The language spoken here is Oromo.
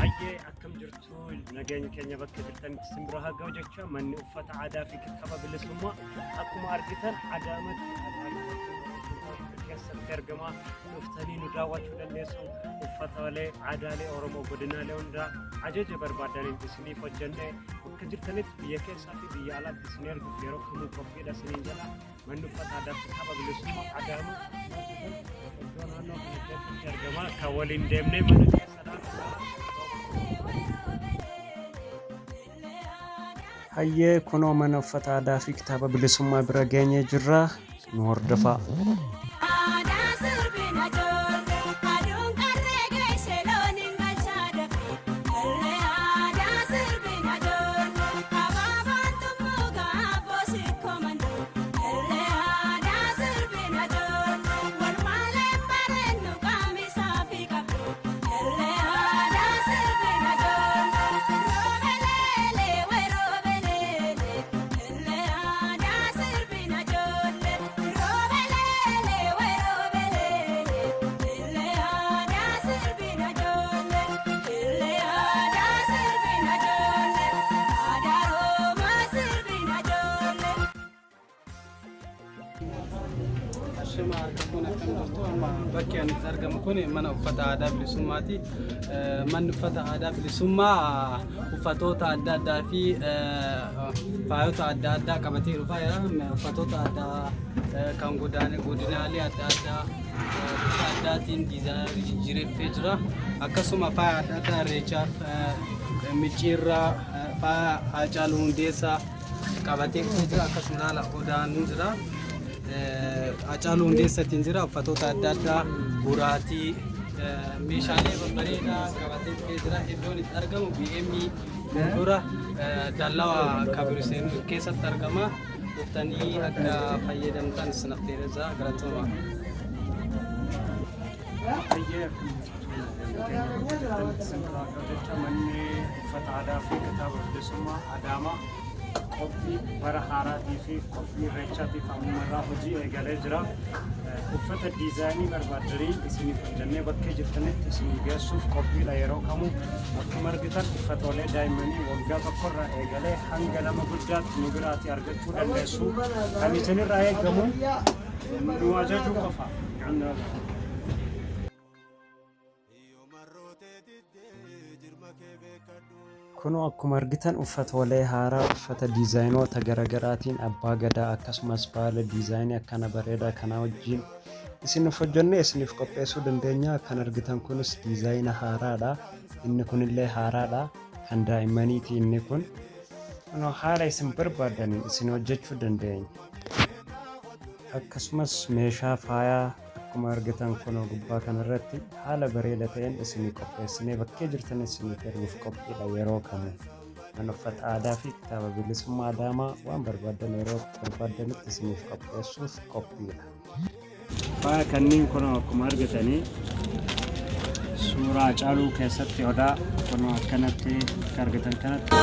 Hayyee akkam jirtu nageenya keenya bakka jirtan simbira haa ga'u jecha manni uffata aadaa fi kitaaba bilisummaa akkuma argitan adaamatti keessatti argama dhuftanii nu daawwachuu dandeessu uffataalee aadaalee Oromoo godinaalee hundaa ajaja barbaadaniin isiniif hojjennee bakka jirtanitti biyya keessaa fi biyya alaatti isin erguuf yeroo kamuu qophiidha isiniin jala manni uffata aadaa fi kitaaba bilisummaa adaamu iddoo naannoo kana keessatti argama kan waliin deemnee mana keessadhaan hayyee kunoo mana uffata aadaa fi kitaaba bilisummaa bira geenyee jirra nu hordofaa. Bakki ani argamu kun mana uffata aadaa bilisummaati. Manni uffata aadaa bilisummaa uffatoota adda addaa fi faayota adda addaa qabatee dhufa. Uffatoota addaa kan godinaalee adda addaa bifa addaatiin diizaayinii jijjiireffamee jira. Akkasuma faaya adda addaa irreechaaf micciirraa faaya Haacaaluu Hundeessaa qabatee dhufee jira. Akkasuma haala odaan jira. Haacaaluu Hundeessaatiin jira uffatoota adda addaa buraatii meeshaalee babbareedaa qabatee dhufee jira. Iddoon itti argamu BM fuuldura dallaa Kabir keessatti argama. Dhuftanii akka fayyadamtan isin affeerra galatooma. manni uffata aadaa fi kitaaba bilisummaa Adaamaa qophii bara haaraatii fi qophii irreechaatiif ammarraa hojii eegalee jira. Uffata diizaayinii barbaadanii isiniif hojjennee bakkee jirtanitti isin geessuuf qophiidha yeroo kamuu akkuma argitan uffatoolee daa'immanii waggaa tokkorraa eegalee hanga nama guddaatti nu biraatti argachuu dandeessu. Kan isinirraa eegamu nu ajajuu qofa. Kunoo akkuma argitan uffatoolee haaraa uffata diizaayinoota garaagaraatiin abbaa gadaa akkasumas baala diizaayinii akkana bareedaa kana wajjin isiniif hojjennee isiniif qopheessuu dandeenya. Kan argitan kunis diizaayina haaraadha. Inni kunillee haaraadha. Kan daa'immaniiti inni kun. Kunoo haala isin barbaadaniin isin hojjechuu dandeenya. Akkasumas meeshaa faayaa akkuma argitan kunoo gubbaa kanarratti haala bareedaa ta'een isinii qopheessinee bakkee jirtan isiniif erguuf qophiidha yeroo kamuu. Mana uffata aadaa fi kitaaba bilisummaa Adaamaa waan barbaadan yeroo barbaadanitti isiniif qopheessuuf qophiidha. Faaya kanneen kunoo akkuma argitanii suuraa Haacaaluu keessatti odaa kunoo akkanatti argitan kanatti.